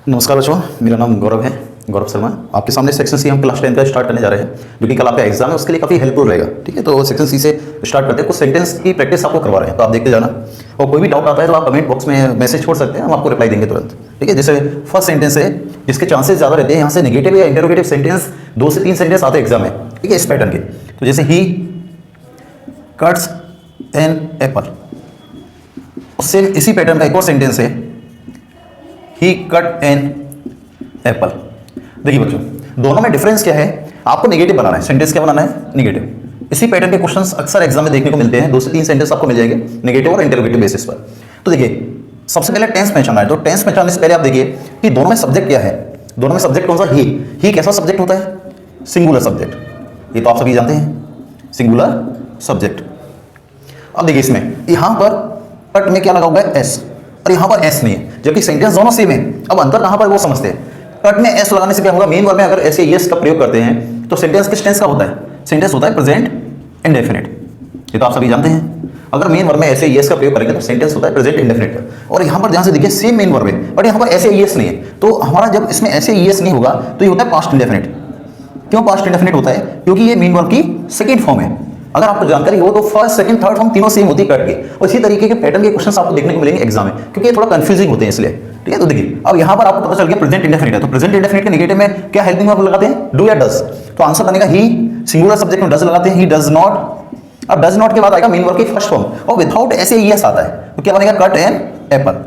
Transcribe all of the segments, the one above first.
नमस्कार बच्चों, मेरा नाम गौरव है, गौरव शर्मा। आपके सामने सेक्शन सी हम क्लास 10 का स्टार्ट करने जा रहे हैं, जो कि कल आपका एग्जाम है, उसके लिए काफ़ी हेल्पफुल रहेगा। ठीक है, तो सेक्शन सी से स्टार्ट करते हैं। कुछ सेंटेंस की प्रैक्टिस आपको करवा रहे हैं, तो आप देखते जाना। और कोई भी डाउट आता है तो आप कमेंट बॉक्स में मैसेज छोड़ सकते हैं, हम आपको रिप्लाई देंगे तुरंत। ठीक है, जैसे फर्स्ट सेंटेंस है जिसके चांसेस ज़्यादा रहते हैं यहाँ से नेगेटिव या इंटरोगेटिव सेंटेंस 2 से 3 सेंटेंस आते हैं एग्जाम में। ठीक है, इस पैटर्न के। तो जैसे ही कट्स एन एप्पल, उससे इसी पैटर्न का एक और सेंटेंस है ही कट एन एप्पल। देखिए बच्चों, दोनों में डिफरेंस क्या है, आपको नेगेटिव बनाना है। सेंटेंस क्या बनाना है? नेगेटिव। इसी पैटर्न के क्वेश्चंस अक्सर एग्जाम में देखने को मिलते हैं। 2 से 3 सेंटेंस आपको मिल जाएंगे नेगेटिव और इंटरोगेटिव बेसिस पर। तो देखिए, सबसे पहले टेंस पहचानना है। तो टेंस पहचानने से पहले आप देखिए कि दोनों में सब्जेक्ट क्या है। दोनों में सब्जेक्ट कौन सा? ही कैसा सब्जेक्ट होता है? Singular subject. ये तो आप सभी जानते हैं, सिंगुलर सब्जेक्ट। अब देखिए, इसमें यहां पर कट में क्या लगा हुआ है? एस, और यहां पर एस नहीं है, जबकि सेंटेंस दोनों सेम है। अब अंतर कहां पर वो समझते हैं। कट में एस लगाने से क्या होगा? मेन वर्ब में अगर ऐसे यस का प्रयोग करते हैं तो सेंटेंस किस टेंस का होता है? सेंटेंस होता है प्रेजेंट इंडेफिनिट। ये तो आप सभी जानते हैं। अगर मेन वर्ब में ऐसे यस का प्रयोग करेंगे तो सेंटेंस होता है प्रेजेंट इंडेफिनिट का। और यहां पर ध्यान से देखिए, सेम मेन वर्ब है, बट यहां पर ऐसे यस नहीं है। तो हमारा जब इसमें ऐसे यस नहीं होगा तो ये होता है पास्ट इंडेफिनिट। क्यों पास्ट इंडेफिनिट होता है? क्योंकि ये मेन वर्ब की सेकंड फॉर्म है। अगर आपको जानकारी हो तो फर्स्ट, सेकंड, थर्ड फॉर्म तीनों सेम होती है कट के। और इसी तरीके के पैटर्न के क्वेश्चंस आपको देखने को मिलेंगे एग्जाम में, क्योंकि ये थोड़ा कंफ्यूजिंग होते हैं इसलिए। ठीक है, तो देखिए अब यहां पर आपको पता चल गया प्रेजेंट इंडेफिनिट है। तो प्रेजेंट इंडेफिनिट के नेगेटिव में क्या हेल्पिंग वर्ब लगाते हैं? डू या डज। तो आंसर बनेगा ही। सिंगुलर सब्जेक्ट में डज लगाते हैं, ही डज नॉट। अब डज नॉट के बाद आएगा मेन वर्ब की फर्स्ट फॉर्म, और विदाउट ऐसे यस आता है तो क्या बनेगा? Cut an apple.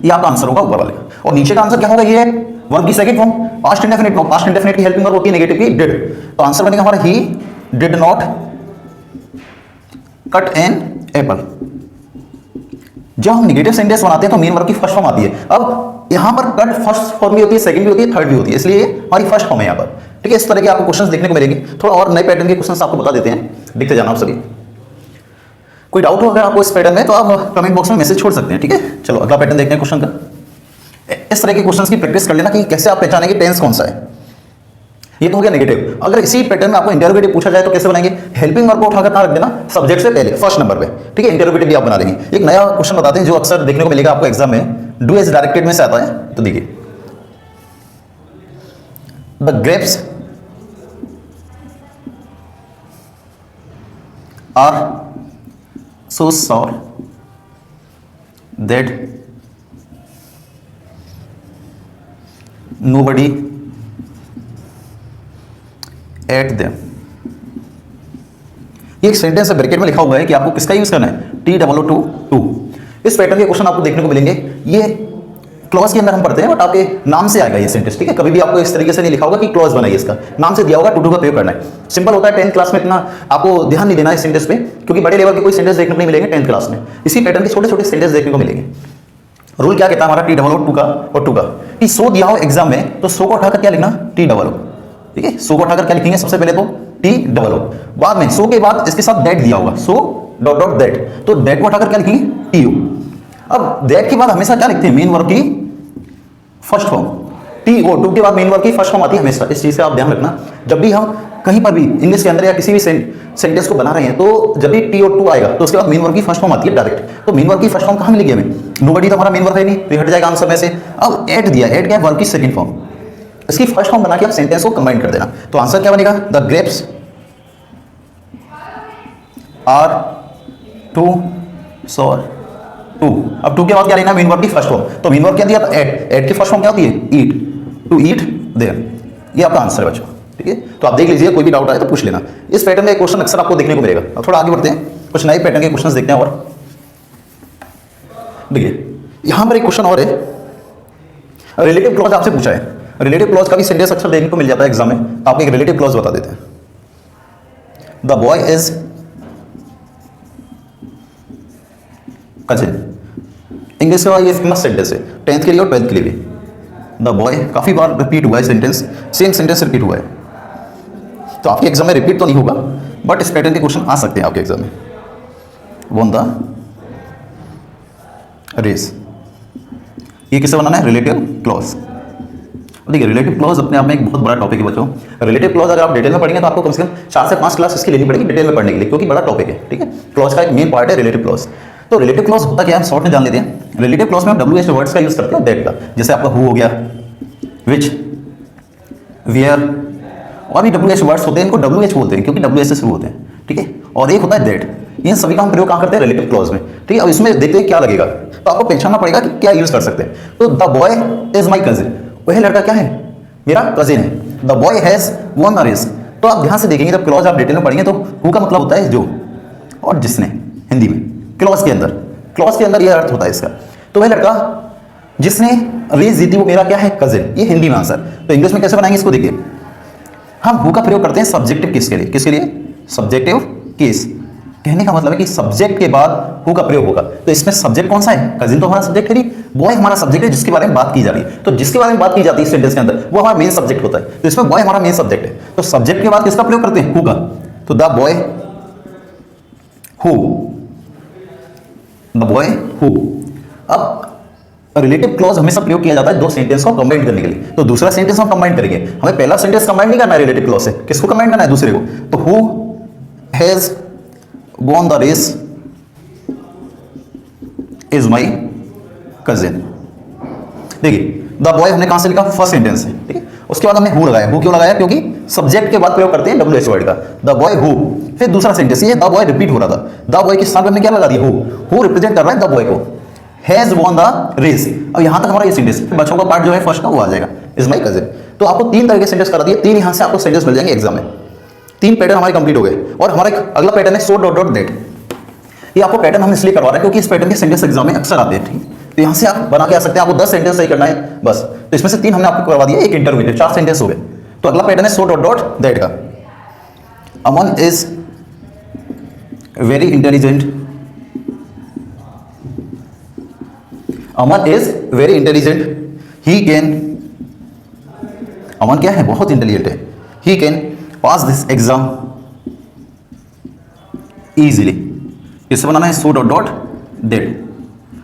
ये आपका आंसर होगा ऊपर वाले का। और नीचे का आंसर क्या होगा? ये वर्ब की second form past indefinite. Past indefinite की हेल्पिंग वर्ब होती है नेगेटिव की डिड। तो आंसर बनेगा हमारा he did not cut an apple. जब हम नेगेटिव सेंटेंस बनाते हैं तो मेन वर्ब की फर्स्ट फॉर्म आती है। अब यहां पर कट फर्स्ट फॉर्म भी होती है, सेकंड भी होती है, थर्ड भी होती है, इसलिए हमारी फर्स्ट फॉर्म है यहां पर। ठीक है, इस तरह के आपको क्वेश्चंस देखने को मिलेंगे। थोड़ा और नए पैटर्न के क्वेश्चंस आपको बता देते हैं, देखते जाना आप सभी। कोई डाउट हो अगर आपको इस पैटर्न में तो आप कमेंट बॉक्स में मैसेज छोड़ सकते हैं। ठीक है, चलो अगला पैटर्न देखते हैं क्वेश्चन का। इस तरह के क्वेश्चंस की प्रैक्टिस कर लेना कि कैसे आप पहचानेंगे टेंस कौन सा है। ये तो हो गया नेगेटिव। अगर इसी पैटर्न में आपको इंटरोगेटिव पूछा जाए तो कैसे बनाएंगे? हेल्पिंग वर्ब को उठाकर कहां रख देना? सब्जेक्ट से पहले, फर्स्ट नंबर पे। ठीक है, इंटरोगेटिव भी आप बना देंगे। एक नया क्वेश्चन बताते हैं जो अक्सर देखने को मिलेगा आपको एग्जाम में, डू एज डायरेक्टेड में से आता है। तो देखिए, the grapes are so sour that nobody ate them। ये एक सेंटेंस है, ब्रैकेट में लिखा हुआ है कि आपको किसका यूज करना है? TOO। इस पैटर्न के क्वेश्चन आपको देखने को मिलेंगे। ये क्लॉज के अंदर हम पढ़ते हैं, बट आपके नाम से आएगा ये सेंटेंस। ठीक है, कभी भी आपको इस तरीके से नहीं लिखा होगा कि क्लॉज बनाइए, इसका नाम से दिया होगा, टू का प्रयोग करना है। सिंपल होता है। 10th क्लास में इतना आपको ध्यान नहीं देना है सेंटेंस पे, क्योंकि बड़े लेवल के कोई सेंटेंस देखने को नहीं मिलेंगे 10th क्लास में। इसी पैटर्न के छोटे छोटे सेंटेंस देखने को मिलेंगे। रूल क्या कहता है हमारा? TOO का और टू का। कि सो दिया हो एग्जाम में तो सो को उठाकर क्या लिखना? TOO। ठीक है, सो को उठाकर क्या लिखेंगे? सबसे पहले तो TOO, बाद में सो के बाद इसके साथ दैट दिया होगा, सो डॉट डॉट दैट, तो दैट को उठाकर क्या लिखेंगे? TO। अब दैट के बाद हमेशा क्या लिखते हैं? मेन वर्ब की फर्स्ट फॉर्म। TO के बाद मेन वर्ब की फर्स्ट फॉर्म आती है हमेशा। इस चीज से आप ध्यान रखना। जब भी हम कहीं पर भी इंग्लिश के अंदर या किसी भी सेंटेंस को बना रहे हैं तो जब भी TO आएगा तो उसके बाद मेन वर्ब की फर्स्ट फॉर्म आती है डायरेक्ट। तो मेन वर्ब की फर्स्ट फॉर्म कहां मिलेगी हमें? नोबडी तो हमारा मेन वर्ब है नहीं, तो ये हट जाएगा आंसर में से। अब एट दिया, एट क्या है? वर्ब की सेकंड फॉर्म। इसकी फर्स्ट फॉर्म बना के आप सेंटेंस को कंबाइन कर देना। तो आंसर क्या बनेगा? The grapes are too sour to. अब टू के बाद क्या लेना? मेन वर्ब की फर्स्ट फॉर्म। तो मेन वर्ब क्या दिया था? एट। एट की फर्स्ट फॉर्म क्या होती है? ईट। To eat there. ये आपका आंसर है बच्चों। ठीक है, तो आप देख लीजिए, कोई भी डाउट आए तो पूछ लेना। इस पैटर्न में क्वेश्चन अक्सर आपको देखने को मिलेगा। अब थोड़ा आगे बढ़ते हैं, कुछ नए पैटर्न के क्वेश्चंस देखते हैं। और देखिए, यहां पर एक क्वेश्चन और है, रिलेटिव क्लॉज आपसे पूछा है। रिलेटिव क्लॉज का भी सेंटेंस अक्सर देखने को मिल जाता है एग्जाम में। आपको एक रिलेटिव क्लॉज बता देते हैं। The boy is cousin. English का ये फेमस सेंटेंस है 10th के लिए और 12th के लिए भी। द बॉय काफी बार रिपीट हुआ है सेंटेंस, सेम सेंटेंस रिपीट हुआ है। तो आपके एग्जाम में रिपीट तो नहीं होगा, बट इस पैटर्न के क्वेश्चन आ सकते हैं आपके एग्जाम में। वन द रेस, ये किसे बनाना है? Relative clause. देखिए, रिलेटिव क्लॉज अपने आप में एक बहुत बड़ा टॉपिक है बच्चों। रिलेटिव क्लॉज अगर आप डिटेल में पढ़ेंगे तो आपको कम से कम 4 से 5 क्लास इसकी लेनी पड़ेगी डिटेल में पढ़ने के लिए, क्योंकि बड़ा टॉपिक है। ठीक है, क्लॉज का एक मेन पार्ट है रिलेटिव क्लॉज। तो रिलेटिव क्लॉज होता क्या है, शॉर्ट में जान लेते हैं। रिलेटिव क्लॉज में हम WH वर्ड्स का यूज करते हैं दैट का, जैसे आपका हु हो गया, विच, वेयर, और भी WH वर्ड्स होते हैं, इनको WH बोलते हैं क्योंकि WH से शुरू होते हैं, ठीक है। और एक होता है दैट, इन सभी का हम प्रयोग कहाँ करते हैं, रिलेटिव क्लॉज में, ठीक है। अब इसमें देखते हैं क्या लगेगा, तो आपको पहचानना पड़ेगा कि क्या यूज कर सकते हैं। तो the boy is my cousin, वह लड़का क्या है, मेरा कजिन है। The boy has won the race, तो आप ध्यान से देखेंगे जब क्लॉज आप डिटेल में पढ़ेंगे तो हु का मतलब होता है जो, और जिसने, हिंदी में क्लॉज के अंदर यह अर्थ होता है इसका। तो वह लड़का जिसने रेस जीती वो मेरा क्या है, कजिन, ये हिंदी में आंसर। तो इंग्लिश में कैसे बनाएंगे इसको देखिए, हम हु का प्रयोग करते हैं सब्जेक्टिव केस के लिए, किसके लिए, सब्जेक्टिव केस। कहने का मतलब है कि सब्जेक्ट के बाद हु का प्रयोग होगा। तो इसमें सब्जेक्ट कौन सा है, कजिन तो हमारा सब्जेक्ट है नहीं, बॉय हमारा सब्जेक्ट है जिसके बारे में बात की जा रही है। तो जिसके बारे में बात की जाती है सेंटेंस के अंदर वो हमारा मेन सब्जेक्ट होता है। तो इसमें बॉय हमारा मेन सब्जेक्ट है, तो सब्जेक्ट के बाद किसका प्रयोग करते हैं, हु का। तो the boy who, the boy who. अब रिलेटिव क्लॉज हमेशा प्रयोग किया जाता है दो सेंटेंस को कंबाइन करने के लिए। तो दूसरा सेंटेंस हम कंबाइन करेंगे, हमें पहला सेंटेंस कंबाइन नहीं करना है रिलेटिव क्लॉज से, किसको कंबाइन करना है, दूसरे को। तो who has won the race is my cousin। देखिए द बॉय हमने कहां से लिखा, फर्स्ट सेंटेंस है, ठीक है। उसके बाद हमने हु लगाया, हु क्यों लगाया, क्योंकि सब्जेक्ट के बाद प्रयोग करते हैं WH वर्ड का, द बॉय हु। फिर दूसरा सेंटेंस, ये द बॉय रिपीट हो रहा था, द बॉय के स्थान पर हमने क्या लगा दिया, हु रिप्रेजेंट कर रहा है द बॉय को, हैज वॉन द रेस। अब यहां तक हमारा ये सेंटेंस, बच्चों का पार्ट जो है फर्स्ट का वो आ जाएगा, इज माई कजिन। तो आपको तीन तरह के सेंटेंस करा दिए, तीन यहां से आपको सेंटेंस मिल जाएंगे एग्जाम में। तीन पैटर्न हमारे कंप्लीट हो गए। और हमारा अगला पैटर्न है सो डॉट डॉट दैट। ये आपको पैटर्न हम इसलिए करवा रहे हैं क्योंकि इस पैटर्न के सेंटेंस एग्जाम में अक्सर आते हैं, ठीक। तो यहां से आप बना के आ सकते हैं, आपको 10 सेंटेंस सही करना है बस। तो इसमें से तीन हमने आपको करवा दिया, एक इंटरव्यू, 4 सेंटेंस हो गए। तो अगला पैटर्न है सो डॉट डॉट दैट का। Aman is very intelligent, Aman is very intelligent, he can, Aman क्या है, बहुत इंटेलिजेंट है, he can pass this exam easily. इससे बनाना है सो डॉट डॉट दैट,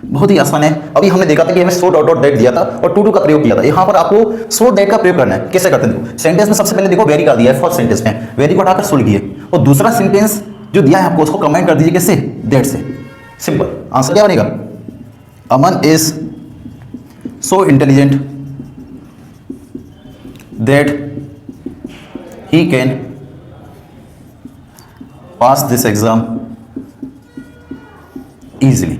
बहुत ही आसान है। अभी हमने देखा था कि हमें सो डॉट डॉट दैट दिया था और टू का प्रयोग किया था। यहां पर आपको सो दैट का प्रयोग करना है। कैसे करते हैं, सेंटेंस में सबसे पहले देखो वेरी का दिया है, फर्स्ट सेंटेंस में वेरी को हटाकर सो लिखिए, और दूसरा सेंटेंस जो दिया है आपको उसको कंबाइन कर दीजिए, कैसे, दैट से। सिंपल आंसर क्या बनेगा, Aman is so intelligent that he can pass this exam easily.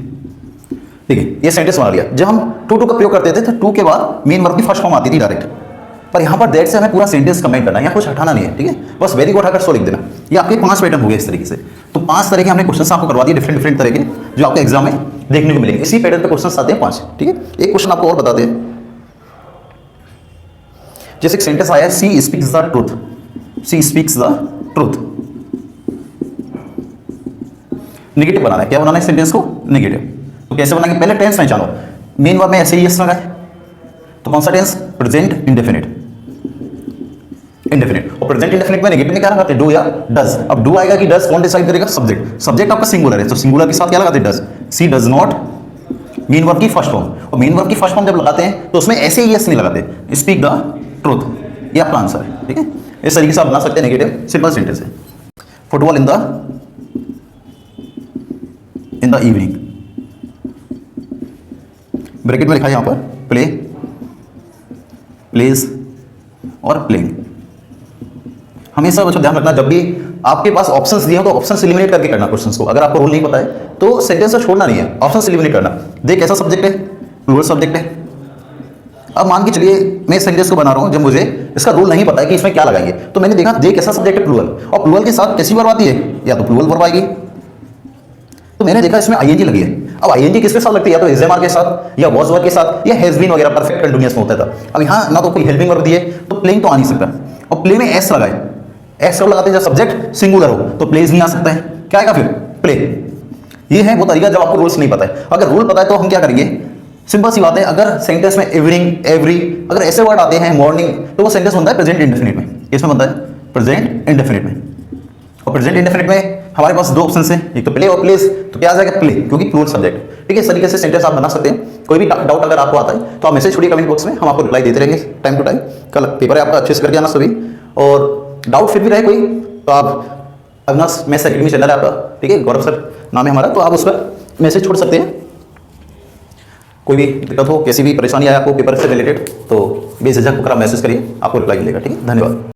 ठीक है, ये सेंटेंस बना लिया। जब हम टू का प्रयोग करते थे तो टू के बाद मेन वर्ब की फर्स्ट फॉर्म आती थी डायरेक्ट, पर यहां पर दैट से हमें पूरा सेंटेंस कंबाइन करना है, यहाँ कुछ हटाना नहीं है, ठीक है। बस वेरी को उठाकर सो लिख देना। ये आपके 5 पैटर्न हो गए इस तरीके से। तो 5 तरह के हमने क्वेश्चन आपको करवा दिए, डिफरेंट तरह के, जो आपको एग्जाम में देखने को मिलेंगे। इसी पैटर्न पे क्वेश्चन आते हैं 5, ठीक है। एक क्वेश्चन आपको और बताते हैं, जैसे एक सेंटेंस आया है, she speaks the truth, she speaks the truth. Negative बनाना है, क्या बनाना है सेंटेंस को, नेगेटिव। तो कैसे बनाएंगे, पहले टेंस पहचानो। मेन वर्ब में ऐसे ही यस लगा है, तो कौन सा टेंस, प्रेजेंट इंडेफिनिट, इंडेफिनिट। और प्रेजेंट इंडेफिनिट में नेगेटिव में क्या लगाते हैं, डू या डज। अब डू आएगा कि डज, कौन डिसाइड करेगा, सब्जेक्ट। सब्जेक्ट आपका सिंगुलर है, तो सिंगुलर के साथ क्या लगाते हैं, does. See does not, main verb की फर्स्ट फॉर्म। और मेन वर्ब की फर्स्ट फॉर्म जब लगाते हैं तो उसमें ऐसे ही यस नहीं लगाते, स्पीक द ट्रूथ। ये आपका आंसर है, ठीक है। इस तरीके से आप बना सकते हैं नेगेटिव, सिंपल सेंटेंस है। Football in the evening, bracket में लिखा है यहां पर प्ले, प्लेज और प्लेइंग। हमेशा बच्चों ध्यान रखना, जब भी आपके पास ऑप्शंस दिए हो तो ऑप्शंस एलिमिनेट करके करना क्वेश्चंस को। अगर आपको रूल नहीं पता है तो सेंटेंस को छोड़ना नहीं है, ऑप्शंस एलिमिनेट करना। देख कैसा सब्जेक्ट है, प्लूरल सब्जेक्ट है। अब मान के चलिए मैं सेंटेंस को बना रहा हूं, जब मुझे इसका रूल नहीं पता है कि इसमें क्या लगाएंगे, तो मैंने देखा देख कैसा सब्जेक्ट है, प्लूरल, और प्लूरल के साथ कैसी वर्ब आती है, या तो प्लूरल वर्ब आएगी। तो मैंने देखा इसमें आईएनजी लगी है। अब आईएनजी किसके साथ लगती है, या तो एसएमआर के साथ, या वॉज वर्ब के साथ, या हैज बीन वगैरह परफेक्ट कंटीन्यूअस में होता था। अब यहाँ ना तो कोई हेल्पिंग वर्ब दी है, तो प्लेइंग तो आ नहीं सकता। और प्ले में एस लगाए, एस कब लगाते हैं, जब सब्जेक्ट सिंगुलर हो, तो प्लेज नहीं आ सकता है। क्या आएगा फिर, प्ले। ये है वो तरीका जब आपको रूल्स नहीं पता है। अगर रूल पता है तो हम क्या करेंगे, सिंपल सी बात है। अगर सेंटेंस में इवनिंग, एवरी, अगर ऐसे वर्ड आते हैं, मॉर्निंग, तो वो सेंटेंस बनता है प्रेजेंट इंडेफिनिट में। इसमें बनता है प्रेजेंट इंडेफिनिट में। और प्रेजेंट इंडेफिनिट में हमारे पास 2 ऑप्शन हैं, एक तो प्ले और प्लेस। तो क्या आ जाएगा, प्ले, क्योंकि प्लूरल सब्जेक्ट, ठीक है। इस तरीके से सेंटेंस आप बना सकते हैं। कोई भी डाउट अगर आपको आता है तो आप मैसेज छोड़िए कमेंट बॉक्स में, हम आपको रिप्लाई देते रहेंगे टाइम टू टाइम। कल पेपर है आपका, अच्छे से करके आना सभी। और डाउट फिर भी रहे कोई तो आप अविनाश मैथ्स एकेडमी चैनल है आपका, ठीक है, गौरव सर नाम है हमारा, तो आप उस पर मैसेज छोड़ सकते हैं। कोई भी दिक्कत हो, कैसी भी परेशानी आए आपको पेपर से रिलेटेड, तो बेझिझक होकर आप मैसेज करिए, आपको रिप्लाई मिलेगा। ठीक है, धन्यवाद।